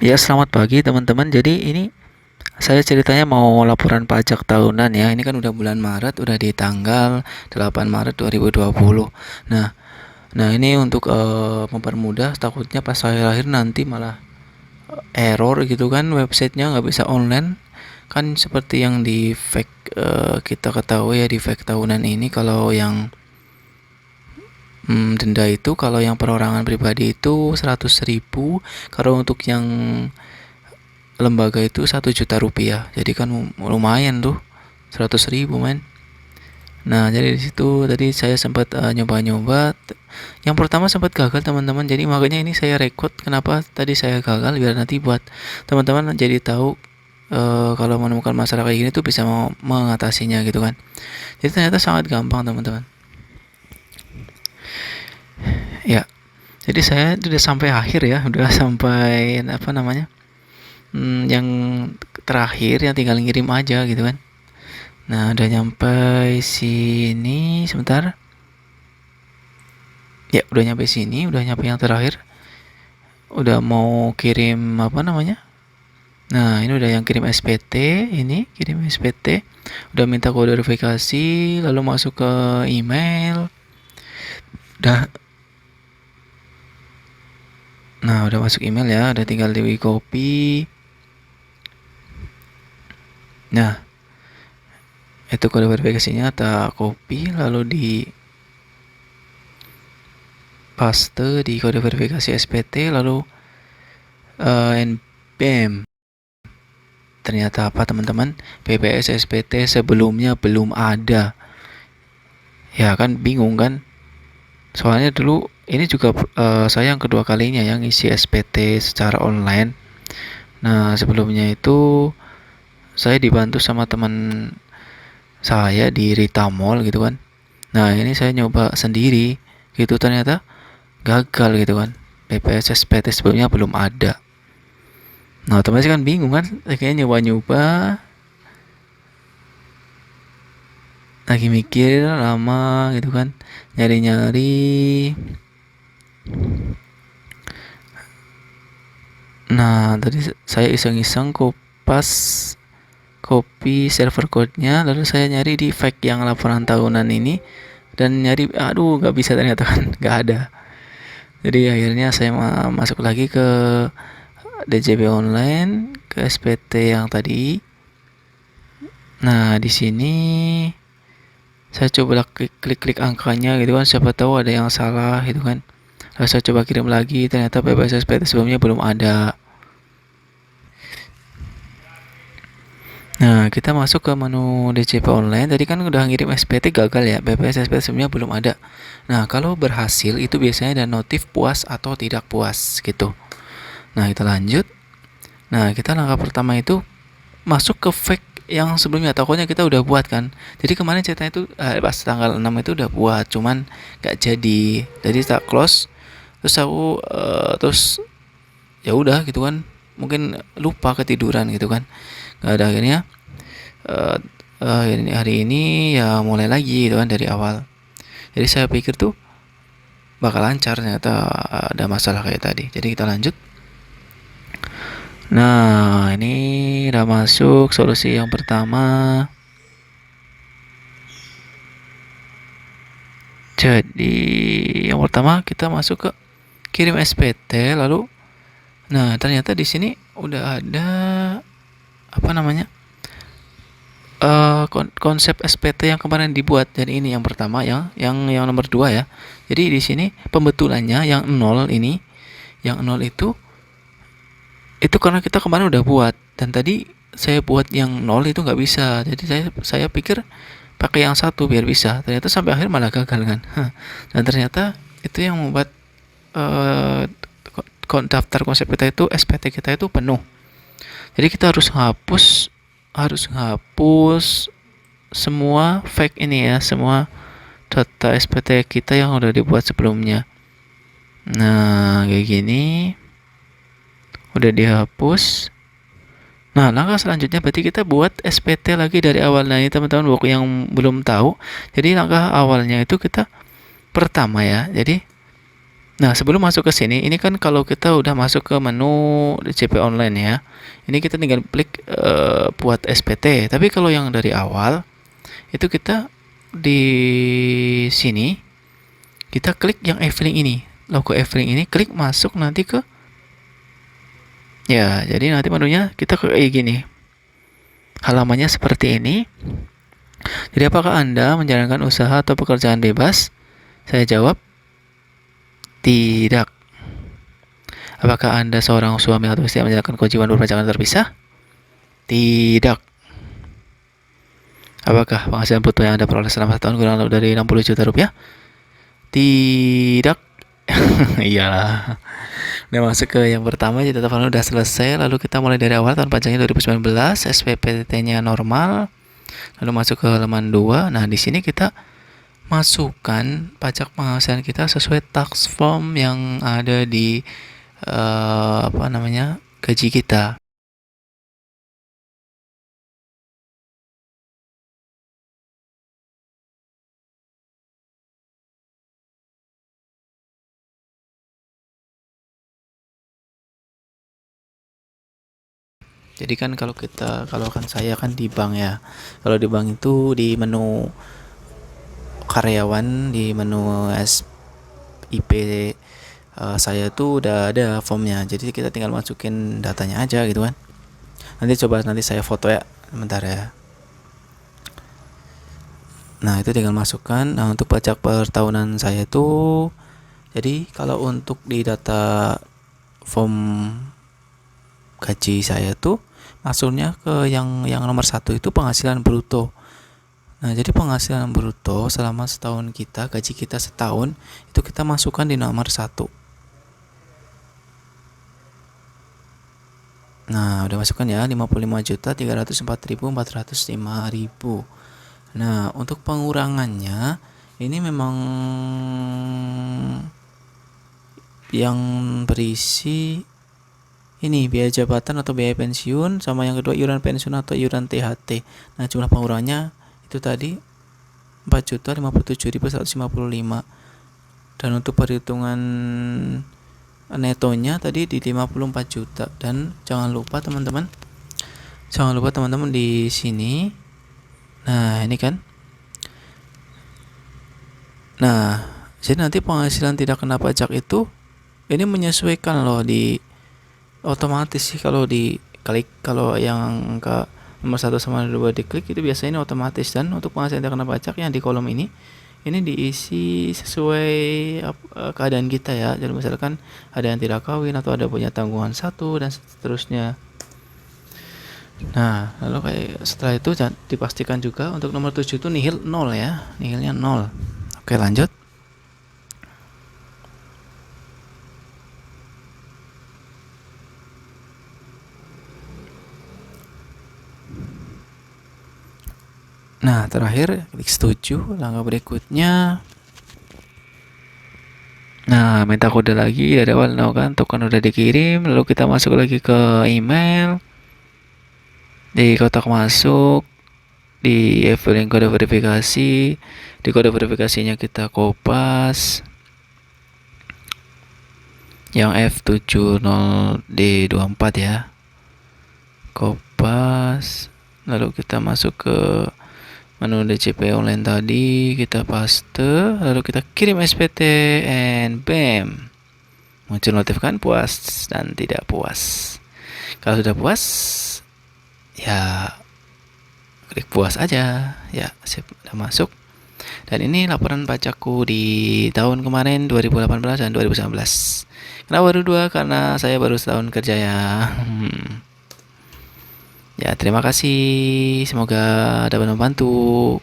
Ya, selamat pagi teman-teman. Jadi ini saya ceritanya mau laporan pajak tahunan ya. Ini kan udah bulan Maret, udah di tanggal 8 Maret 2020. Nah, ini untuk mempermudah, takutnya pas saya lahir nanti malah error gitu kan, websitenya nggak bisa online. Kan seperti yang di fake kita ketahui ya, di fake tahunan ini kalau yang denda itu, kalau yang perorangan pribadi itu 100.000, kalau untuk yang lembaga itu 1 juta rupiah, jadi kan lumayan tuh, 100.000 men. Nah, jadi di situ tadi saya sempat nyoba-nyoba. Yang pertama sempat gagal teman-teman, jadi makanya ini saya record kenapa tadi saya gagal, biar nanti buat teman-teman jadi tahu kalau menemukan masalah kayak gini tuh bisa mengatasinya gitu kan. Jadi ternyata sangat gampang teman-teman ya. Jadi saya udah sampai akhir ya, udah sampai apa namanya, yang terakhir, yang tinggal ngirim aja gitu kan. Nah, udah nyampe sini sebentar. Ya, udah nyampe sini, udah nyampe yang terakhir. Udah mau kirim apa namanya? Nah, ini udah yang kirim SPT, ini kirim SPT. Udah minta kode verifikasi, lalu masuk ke email. Udah, nah udah masuk email ya, udah tinggal di copy. Nah, itu kode verifikasinya tak copy lalu di paste di kode verifikasi SPT, lalu NPM. Ternyata apa teman-teman? PPS SPT sebelumnya belum ada. Ya kan bingung kan? Soalnya dulu ini juga saya yang kedua kalinya yang isi SPT secara online. Nah, sebelumnya itu saya dibantu sama teman saya di Rita Mall gitu kan. Nah, ini saya nyoba sendiri gitu, ternyata gagal gitu kan. PPS SPT sebelumnya belum ada. Nah, otomatis kan bingung kan? Kayaknya nyoba-nyoba, lagi mikir lama gitu kan, nyari-nyari. Nah, tadi saya iseng-iseng kopas copy server code-nya, lalu saya nyari di fake yang laporan tahunan ini, dan nyari, aduh gak bisa ternyata kan, gak ada. Jadi akhirnya saya masuk lagi ke DJB online, ke SPT yang tadi. Nah, di sini saya coba klik angkanya gitu kan, siapa tahu ada yang salah gitu kan. Lalu saya coba kirim lagi, ternyata PPS SPT sebelumnya belum ada. Nah, kita masuk ke menu DCP online. Tadi kan udah ngirim SPT gagal ya, PPS SPT sebelumnya belum ada. Nah, kalau berhasil itu biasanya ada notif puas atau tidak puas gitu. Nah, kita lanjut. Nah, kita langkah pertama itu masuk ke fake yang sebelumnya, tokonya kita udah buat kan. Jadi kemarin ceritanya itu pas tanggal 6 itu udah buat, cuman gak jadi. Jadi tak close. Terus aku terus ya udah gitu kan. Mungkin lupa, ketiduran gitu kan. Gak ada, akhirnya uh, hari ini ya mulai lagi gitu kan dari awal. Jadi saya pikir tuh bakal lancar, ternyata ada masalah kayak tadi. Jadi kita lanjut. Nah, ini udah masuk solusi yang pertama. Jadi yang pertama kita masuk ke kirim SPT, lalu nah ternyata di sini udah ada apa namanya, konsep SPT yang kemarin dibuat. Jadi ini yang pertama ya, yang nomor 2 ya. Jadi di sini pembetulannya yang 0 ini, yang 0 itu karena kita kemarin udah buat, dan tadi saya buat yang 0 itu nggak bisa. Jadi saya pikir pakai yang satu biar bisa, ternyata sampai akhir malah gagal kan. Dan ternyata itu yang membuat uh, daftar konsep kita itu, SPT kita itu penuh. Jadi kita harus hapus semua fake ini ya, semua data SPT kita yang udah dibuat sebelumnya. Nah, kayak gini udah dihapus. Nah, langkah selanjutnya berarti kita buat SPT lagi dari awal. Nah, ini teman-teman buku yang belum tahu. Jadi langkah awalnya itu kita pertama ya. Jadi Nah, sebelum masuk ke sini, ini kan kalau kita udah masuk ke menu DCP online ya, ini kita tinggal klik buat SPT. Tapi kalau yang dari awal, itu kita di sini, kita klik yang Everlink ini, logo Everlink ini, klik masuk nanti ke, ya, jadi nanti menunya kita kayak gini. Halamannya seperti ini. Jadi apakah Anda menjalankan usaha atau pekerjaan bebas? Saya jawab, tidak. Apakah Anda seorang suami atau istri yang menjalankan kewajiban perpajakan terpisah? Tidak. Apakah penghasilan bruto yang Anda peroleh selama 1 tahun kurang lebih dari 60 juta rupiah? Tidak. Iyalah. Udah masuk ke yang pertama, jadi tahapan udah selesai. Lalu kita mulai dari awal, tahun pajaknya 2019, SPPT-nya normal. Lalu masuk ke halaman 2. Nah, di sini kita masukkan pajak penghasilan kita sesuai tax form yang ada di gaji kita. Jadi kan kalau kan saya kan di bank ya. Kalau di bank itu di menu karyawan, di menu SIP saya tuh udah ada formnya. Jadi kita tinggal masukin datanya aja gitu kan. Nanti saya foto ya, bentar ya. Nah, itu tinggal masukkan. Nah, untuk pajak per tahunan saya tuh, jadi kalau untuk di data form gaji saya tuh masuknya ke yang nomor 1 itu penghasilan bruto. Nah, jadi penghasilan bruto selama setahun kita, gaji kita setahun, itu kita masukkan di nomor 1. Nah, udah masukkan ya, 55.304.405.000. Nah, untuk pengurangannya ini memang yang berisi ini biaya jabatan atau biaya pensiun, sama yang kedua iuran pensiun atau iuran THT. Nah, jumlah pengurangannya itu tadi 4.057.155. Dan untuk perhitungan netonya tadi di 54 juta. Dan jangan lupa teman-teman di sini. Nah, ini kan. Nah, jadi nanti penghasilan tidak kena pajak itu ini menyesuaikan loh, di otomatis sih kalau diklik. Kalau yang angka nomor 1 sama 2 diklik itu biasanya ini otomatis. Dan untuk penghasilan tidak kena pajak yang di kolom ini diisi sesuai keadaan kita ya. Jadi misalkan ada yang tidak kawin atau ada punya tanggungan 1 dan seterusnya. Nah, lalu kayak setelah itu dipastikan juga untuk nomor 7 itu nihil 0 ya. Nihilnya 0. Oke, lanjut. Nah, terakhir klik setuju. Langkah berikutnya, nah, minta kode lagi dari awal no kan, token udah dikirim. Lalu kita masuk lagi ke email, di kotak masuk, di Everlink kode verifikasi. Di kode verifikasinya kita kopas yang F70D24 ya, kopas. Lalu kita masuk ke menu DCP online tadi, kita paste, lalu kita kirim SPT, and bam, muncul notif kan puas dan tidak puas. Kalau sudah puas, ya klik puas aja ya, sip, udah masuk. Dan ini laporan pajakku di tahun kemarin 2018 dan 2019. Kenapa baru 2? Karena saya baru setahun kerja ya. Ya, terima kasih, semoga dapat membantu.